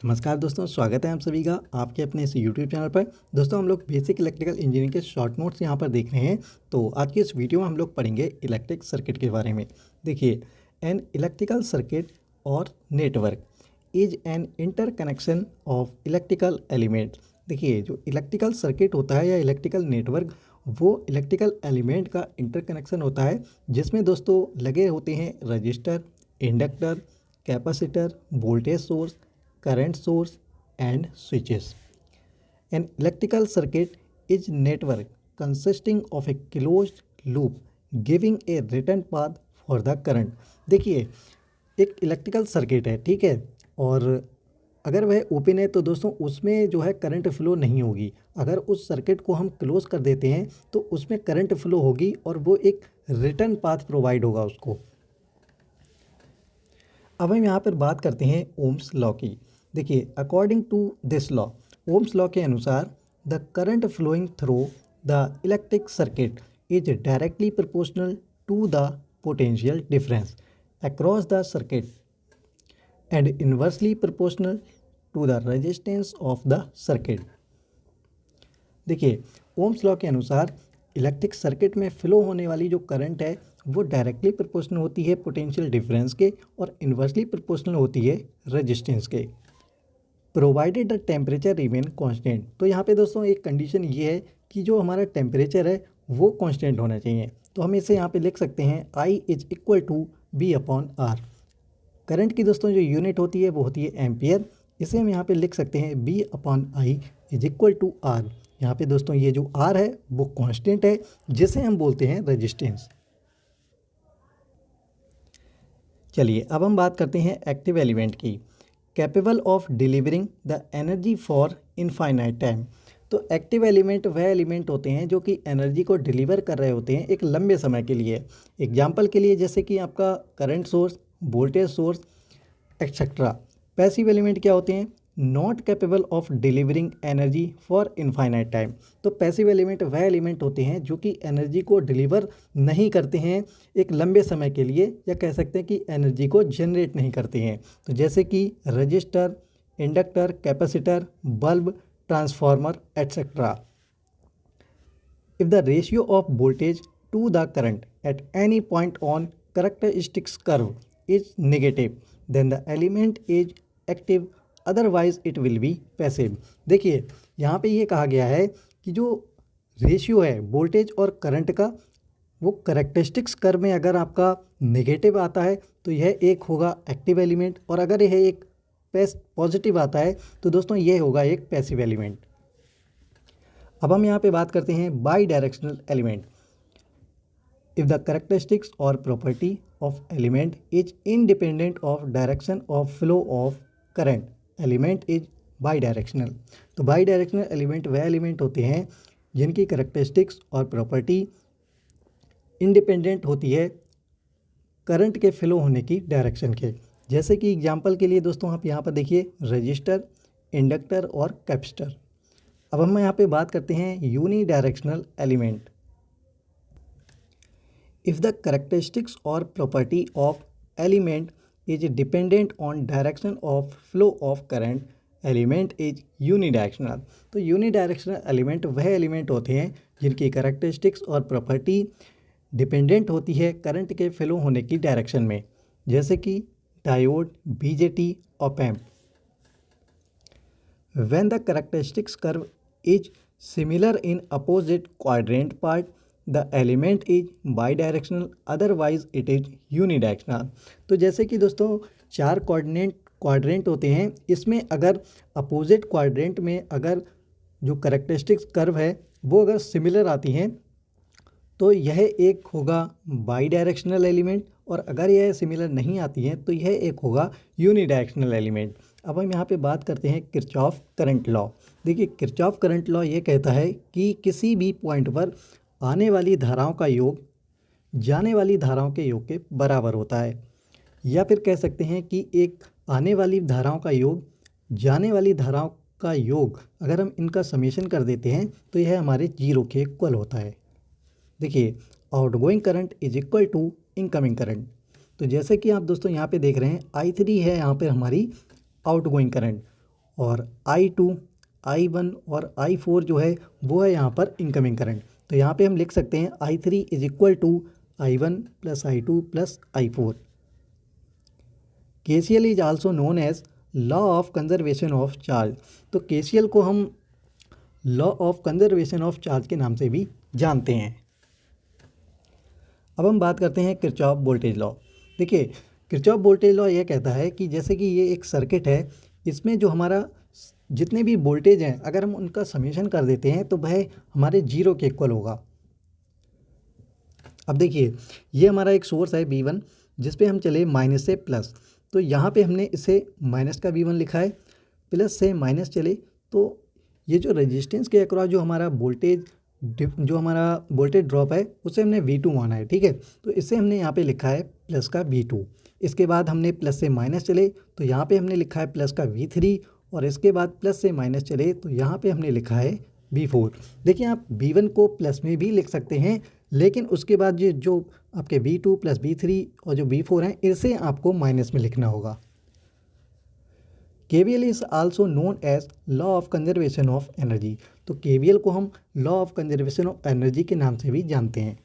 नमस्कार दोस्तों, स्वागत है आप सभी का आपके अपने इस यूट्यूब चैनल पर। दोस्तों हम लोग बेसिक इलेक्ट्रिकल इंजीनियरिंग के शॉर्ट नोट्स यहाँ पर देख रहे हैं। तो आज की इस वीडियो में हम लोग पढ़ेंगे इलेक्ट्रिक सर्किट के बारे में। देखिए, एन इलेक्ट्रिकल सर्किट और network is an interconnection of electrical element. देखिए, जो इलेक्ट्रिकल सर्किट होता है या इलेक्ट्रिकल नेटवर्क, वो इलेक्ट्रिकल एलिमेंट का इंटरकनेक्शन होता है, जिसमें दोस्तों लगे होते हैं register, inductor, capacitor, voltage source, current source and switches. An electrical circuit is network consisting of a closed loop giving a written path for the current. देखिए, एक इलेक्ट्रिकल सर्किट है, ठीक है, और अगर वह ओपन है तो दोस्तों उसमें जो है करंट फ्लो नहीं होगी। अगर उस सर्किट को हम क्लोज कर देते हैं तो उसमें करंट फ्लो होगी और वो एक रिटर्न पाथ प्रोवाइड होगा उसको। अब हम यहाँ पर बात करते हैं ओम्स लॉ की। देखिए, according to this law, Ohm's law के अनुसार the current flowing through the electric circuit is directly proportional to the potential difference across the circuit and inversely proportional to the resistance of the circuit. देखिए, Ohm's law के अनुसार electric circuit में flow होने वाली जो current है वो directly proportional होती है पोटेंशियल डिफरेंस के और इन्वर्सली प्रोपोर्शनल होती है रेजिस्टेंस के, provided the temperature remain constant. तो यहाँ पे दोस्तों एक कंडीशन ये है कि जो हमारा टेम्परेचर है वो कांस्टेंट होना चाहिए। तो हम इसे यहाँ पे लिख सकते हैं I is equal to B/R। Current की दोस्तों जो यूनिट होती है वो होती है एम्पियर। इसे हम यहाँ पे लिख सकते हैं B/I is equal to R। यहाँ पे दोस्तों ये जो R है वो कांस्टेंट है, जिसे हम बोलते हैं रेजिस्टेंस। चलिए अब हम बात करते हैं एक्टिव एलिमेंट की। Capable of delivering the energy for infinite time. तो एक्टिव एलिमेंट वह एलिमेंट होते हैं जो कि एनर्जी को डिलीवर कर रहे होते हैं एक लंबे समय के लिए। एग्जाम्पल के लिए जैसे कि आपका current source, voltage source etcetera. Passive element क्या होते हैं? Not capable of delivering energy for infinite time. तो पैसिव एलिमेंट वह एलिमेंट होते हैं जो कि एनर्जी को डिलीवर नहीं करते हैं एक लंबे समय के लिए, या कह सकते हैं कि एनर्जी को जनरेट नहीं करते हैं। तो जैसे कि resistor, inductor, capacitor, bulb, transformer etcetera. If the ratio of voltage to the current at any point on characteristics curve is negative then the element is active, otherwise it will be passive। देखिए, यहाँ पे ये कहा गया है कि जो ratio है वोल्टेज और करंट का, वो करेक्टरिस्टिक्स कर्व में अगर आपका नेगेटिव आता है तो यह एक होगा एक्टिव एलिमेंट, और अगर यह एक पॉजिटिव आता है तो दोस्तों यह होगा एक पैसिव एलिमेंट। अब हम यहाँ पे बात करते हैं by directional element. If the characteristics or property of element is independent of direction of flow of current, element is bidirectional। तो bidirectional element वह element होते हैं जिनकी characteristics और property independent होती है करंट के फ्लो होने की डायरेक्शन के। जैसे कि एग्जांपल के लिए दोस्तों आप यहाँ पर देखिए रजिस्टर, इंडक्टर और कैपेसिटर। अब हम यहाँ पे बात करते हैं unidirectional element. If the characteristics or property of element is dependent on direction of flow of current, element is unidirectional। तो unidirectional element वह element होते हैं जिनकी characteristics और property डिपेंडेंट होती है करंट के फ्लो होने की डायरेक्शन में, जैसे कि diode, BJT, op amp. When the characteristics curve is similar in opposite quadrant part, the element is by directional, otherwise it is unidirectional. तो जैसे कि दोस्तों चार क्वाड्रेंट होते हैं, इसमें अगर अपोजिट क्वाड्रेंट में अगर जो करेक्टरिस्टिक्स कर्व है वो अगर सिमिलर आती हैं तो यह एक होगा बाई डायरेक्शनल एलिमेंट, और अगर यह सिमिलर नहीं आती हैं तो यह एक होगा यूनिडायरेक्शनल एलिमेंट। अब हम यहाँ पे बात करते हैं किरचॉफ करंट लॉ। देखिए, किरचॉफ करंट लॉ ये कहता है कि किसी भी पॉइंट पर आने वाली धाराओं का योग जाने वाली धाराओं के योग के बराबर होता है, या फिर कह सकते हैं कि एक आने वाली धाराओं का योग जाने वाली धाराओं का योग अगर हम इनका समेशन कर देते हैं तो यह हमारे जीरो के इक्वल होता है। देखिए, outgoing current is equal to incoming current. तो जैसे कि आप दोस्तों यहाँ पे देख रहे हैं I3 है यहाँ पर हमारी आउटगोइंग करंट, और I2, I1 और I4 जो है वो है यहाँ पर इनकमिंग करंट। तो यहाँ पे हम लिख सकते हैं I3 is equal to I1 plus I2 plus I4। KCL is also known as law of conservation of charge. तो KCL को हम law of conservation of charge के नाम से भी जानते हैं। अब हम बात करते हैं किरचॉफ वोल्टेज लॉ। देखिए, किरचॉफ वोल्टेज लॉ ये कहता है कि जैसे कि ये एक सर्किट है, इसमें जो हमारा जितने भी वोल्टेज हैं अगर हम उनका समेशन कर देते हैं तो वह हमारे जीरो के इक्वल होगा। अब देखिए, ये हमारा एक सोर्स है V1 जिस पे हम चले माइनस से प्लस, तो यहाँ पे हमने इसे माइनस का V1 लिखा है, प्लस से माइनस चले तो ये जो रेजिस्टेंस के अक्रॉस जो हमारा वोल्टेज ड्रॉप है उसे हमने V2 माना है, ठीक है। तो इसे हमने यहाँ पे लिखा है प्लस का V2। इसके बाद हमने प्लस से माइनस चले तो यहाँ पे हमने लिखा है प्लस का V3, और इसके बाद प्लस से माइनस चले तो यहाँ पे हमने लिखा है V4। देखिए, आप V1 को प्लस में भी लिख सकते हैं, लेकिन उसके बाद ये जो आपके V2 प्लस V3 और जो V4 हैं इसे आपको माइनस में लिखना होगा। KVL is also known as law of conservation of energy. तो KVL को हम law of conservation of energy के नाम से भी जानते हैं।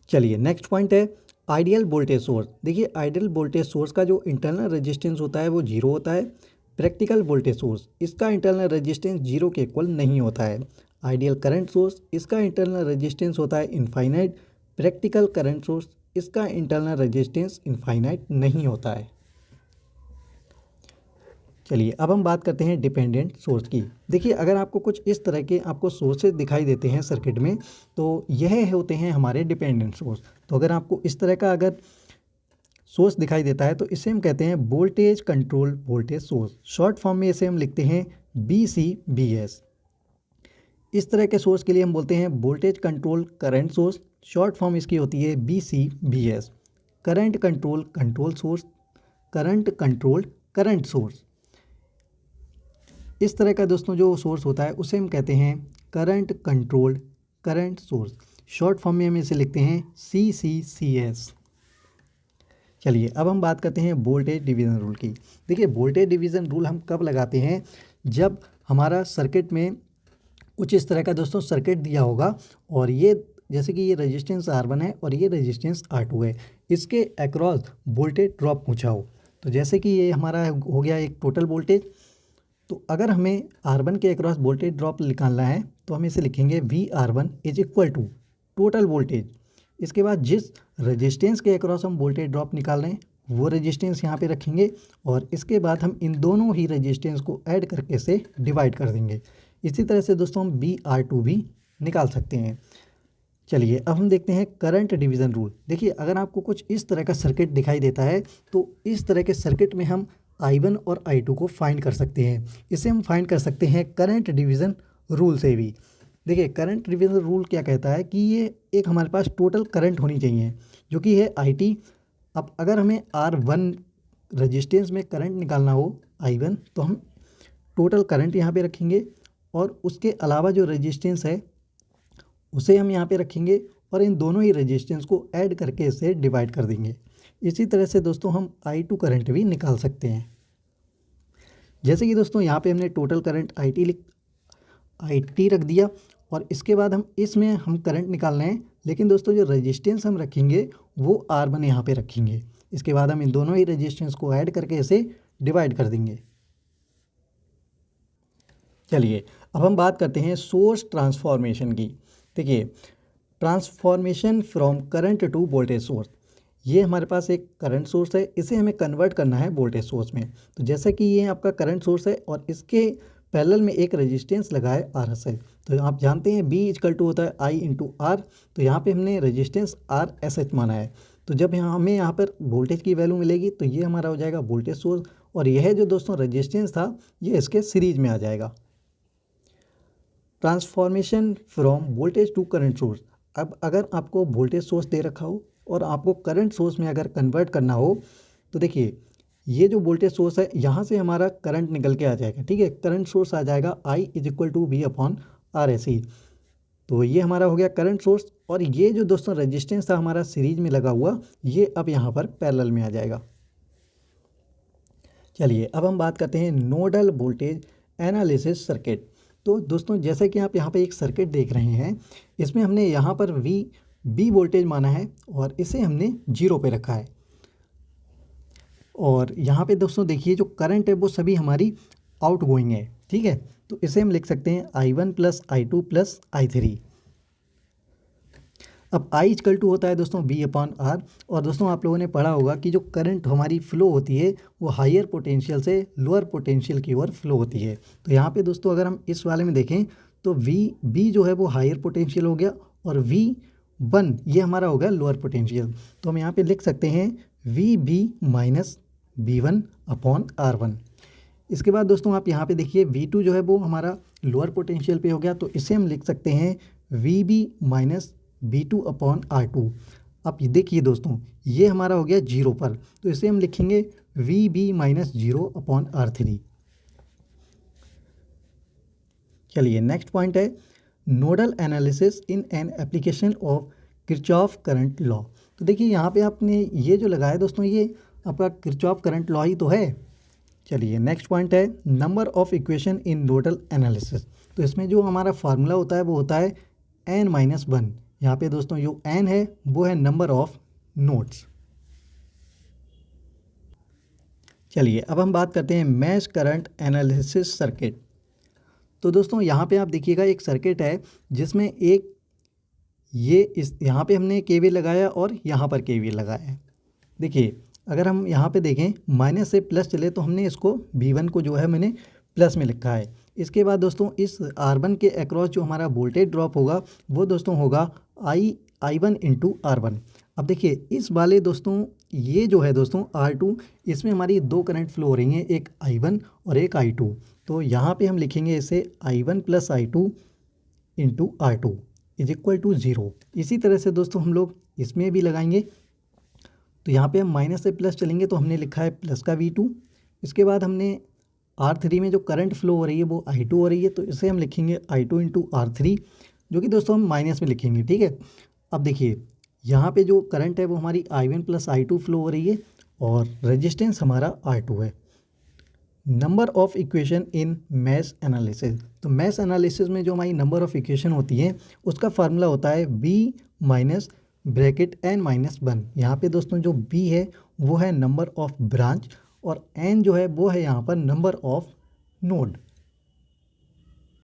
चलिए, नेक्स्ट पॉइंट है आइडियल वोल्टेज सोर्स। देखिए, आइडियल वोल्टेज सोर्स का जो इंटरनल रेजिस्टेंस होता है वो जीरो होता है। प्रैक्टिकल वोल्टेज सोर्स, इसका इंटरनल रेजिस्टेंस जीरो के इक्वल नहीं होता है। आइडियल करंट सोर्स, इसका इंटरनल रेजिस्टेंस होता है इनफाइनाइट। प्रैक्टिकल करंट सोर्स, इसका इंटरनल रेजिस्टेंस इनफाइनाइट नहीं होता है। चलिए, अब हम बात करते हैं डिपेंडेंट सोर्स की। देखिए, अगर आपको कुछ इस तरह के आपको सोर्सेज दिखाई देते हैं सर्किट में तो यह होते हैं हमारे डिपेंडेंट सोर्स। तो अगर आपको इस तरह का अगर सोर्स दिखाई देता है तो इसे हम कहते हैं voltage control voltage source. Short form में इसे हम लिखते हैं VCVS। इस तरह के सोर्स के लिए हम बोलते हैं voltage control current source. Short form इसकी होती है VCVS। Current control control source, current controlled current source. इस तरह का दोस्तों जो सोर्स होता है उसे हम कहते हैं current controlled current source. Short form में हम इसे लिखते हैं CCCS। चलिए, अब हम बात करते हैं वोल्टेज डिवीज़न रूल की। देखिए, वोल्टेज डिवीज़न रूल हम कब लगाते हैं, जब हमारा सर्किट में कुछ इस तरह का दोस्तों सर्किट दिया होगा और ये जैसे कि ये रेजिस्टेंस R1 है और ये रेजिस्टेंस R2 है, इसके अक्रॉस वोल्टेज ड्रॉप पूछा हो। तो जैसे कि ये हमारा हो गया एक टोटल वोल्टेज, तो अगर हमें R1 के अक्रॉस वोल्टेज ड्रॉप निकालना है तो हम इसे लिखेंगे VR1 is equal to total voltage. इसके बाद जिस रेजिस्टेंस के अक्रॉस हम वोल्टेज ड्रॉप निकाल रहे हैं वो रेजिस्टेंस यहाँ पे रखेंगे, और इसके बाद हम इन दोनों ही रेजिस्टेंस को ऐड करके इसे डिवाइड कर देंगे। इसी तरह से दोस्तों हम VR2 भी निकाल सकते हैं। चलिए, अब हम देखते हैं करंट डिवीज़न रूल। देखिए, अगर आपको कुछ इस तरह का सर्किट दिखाई देता है तो इस तरह के सर्किट में हम I1 और I2 को फाइंड कर सकते हैं। इसे हम फाइंड कर सकते हैं करंट डिवीज़न रूल से भी। देखिए, करंट डिवीज़न रूल क्या कहता है कि ये एक हमारे पास टोटल करंट होनी चाहिए जो कि है IT। अब अगर हमें R1 रेजिस्टेंस में करंट निकालना हो I1 तो हम टोटल करंट यहाँ पे रखेंगे, और उसके अलावा जो रेजिस्टेंस है उसे हम यहाँ पे रखेंगे, और इन दोनों ही रेजिस्टेंस को ऐड करके इसे डिवाइड कर देंगे। इसी तरह से दोस्तों हम I2 करंट भी निकाल सकते हैं। जैसे कि दोस्तों यहाँ पे हमने टोटल करंट IT रख दिया, और इसके बाद हम इसमें हम करंट निकाल रहे हैं, लेकिन दोस्तों जो रेजिस्टेंस हम रखेंगे वो R1 यहाँ पे रखेंगे। इसके बाद हम इन दोनों ही रेजिस्टेंस को ऐड करके इसे डिवाइड कर देंगे। चलिए, अब हम बात करते हैं सोर्स ट्रांसफॉर्मेशन की। देखिए, transformation from current to voltage source. ये हमारे पास एक करंट सोर्स है, इसे हमें कन्वर्ट करना है वोल्टेज सोर्स में। तो जैसे कि ये आपका करंट सोर्स है और इसके पैरेलल में एक रेजिस्टेंस लगा है RS है, तो आप जानते हैं B इक्वल टू होता है I इंटू R। तो यहाँ पे हमने रेजिस्टेंस RSH माना है। तो जब हमें यहाँ पर वोल्टेज की वैल्यू मिलेगी तो ये हमारा हो जाएगा वोल्टेज सोर्स, और यह जो दोस्तों रेजिस्टेंस था ये इसके सीरीज में आ जाएगा। Transformation from voltage to current source. अब अगर आपको वोल्टेज सोर्स दे रखा हो और आपको करंट सोर्स में अगर कन्वर्ट करना हो तो देखिए, ये जो वोल्टेज सोर्स है यहाँ से हमारा करंट निकल के आ जाएगा, ठीक है। करंट सोर्स आ जाएगा I is equal to V/RSE। तो ये हमारा हो गया करंट सोर्स, और ये जो दोस्तों रेजिस्टेंस था हमारा सीरीज में लगा हुआ ये अब यहाँ पर पैरेलल में आ जाएगा। चलिए अब हम बात करते हैं नोडल वोल्टेज एनालिसिस सर्किट। तो दोस्तों जैसे कि आप यहाँ पे एक सर्किट देख रहे हैं, इसमें हमने यहाँ पर बी वोल्टेज माना है और इसे हमने 0 पे रखा है। और यहाँ पे दोस्तों देखिए जो करंट है वो सभी हमारी आउट गोइंग है, ठीक है। तो इसे हम लिख सकते हैं I1 plus I2 plus I3। अब I इक्वल टू होता है दोस्तों V/R। और दोस्तों आप लोगों ने पढ़ा होगा कि जो करंट हमारी फ्लो होती है वो हायर पोटेंशियल से लोअर पोटेंशियल की ओर फ्लो होती है। तो यहाँ पे दोस्तों अगर हम इस वाले में देखें तो V जो है वो हायर पोटेंशियल हो गया और V1 ये हमारा हो गया लोअर पोटेंशियल। तो हम यहाँ पे लिख सकते हैं VB माइनस V1/R1। इसके बाद दोस्तों आप यहाँ पे देखिए V2 जो है वो हमारा लोअर पोटेंशियल पे हो गया, तो इसे हम लिख सकते हैं VB माइनस V2/R2। अब देखिए दोस्तों ये हमारा हो गया 0 पर, तो इसे हम लिखेंगे VB माइनस 0/R3। चलिए नेक्स्ट पॉइंट है nodal analysis in an application of Kirchhoff current law. तो देखिए यहाँ पे आपने ये जो लगाया दोस्तों ये आपका किरचॉफ करंट लॉ ही तो है। चलिए नेक्स्ट पॉइंट है number of equation in nodal analysis. तो इसमें जो हमारा फार्मूला होता है वो होता है n-1। यहाँ पे दोस्तों जो n है वो है नंबर ऑफ नोड्स। चलिए अब हम बात करते हैं मैश करंट एनालिसिस सर्किट। तो दोस्तों यहाँ पे आप देखिएगा एक सर्किट है जिसमें एक यहाँ पे हमने KVL लगाया और यहाँ पर KVL लगाया है। देखिए अगर हम यहाँ पे देखें माइनस से प्लस चले तो हमने इसको V1 को जो है मैंने प्लस में लिखा है। इसके बाद दोस्तों इस R1 के अक्रॉस जो हमारा वोल्टेज ड्रॉप होगा वो दोस्तों होगा I1 इंटू R1। अब देखिए इस वाले दोस्तों ये जो है दोस्तों R2, इसमें हमारी दो करंट फ्लो हो रही हैं, एक I1 और एक I2। तो यहाँ पे हम लिखेंगे इसे I1 plus I2 into R2 is equal to 0। इसी तरह से दोस्तों हम लोग इसमें भी लगाएंगे। तो यहाँ पे हम माइनस से प्लस चलेंगे तो हमने लिखा है प्लस का V2। इसके बाद हमने R3 में जो करंट फ्लो हो रही है वो I2 हो रही है, तो इसे हम लिखेंगे I2 इंटू R3, जो कि दोस्तों हम माइनस में लिखेंगे, ठीक है। अब देखिए यहाँ पे जो करंट है वो हमारी I1 प्लस I2 फ्लो हो रही है और रेजिस्टेंस हमारा R2 है। Number of equation in mesh analysis. तो मैश एनालिसिस में जो हमारी नंबर ऑफ़ इक्वेशन होती हैं उसका फार्मूला होता है B माइनस ब्रैकेट n-1। यहाँ पे दोस्तों जो B है वो है नंबर ऑफ़ ब्रांच और n जो है वो है यहाँ पर नंबर ऑफ़ नोड।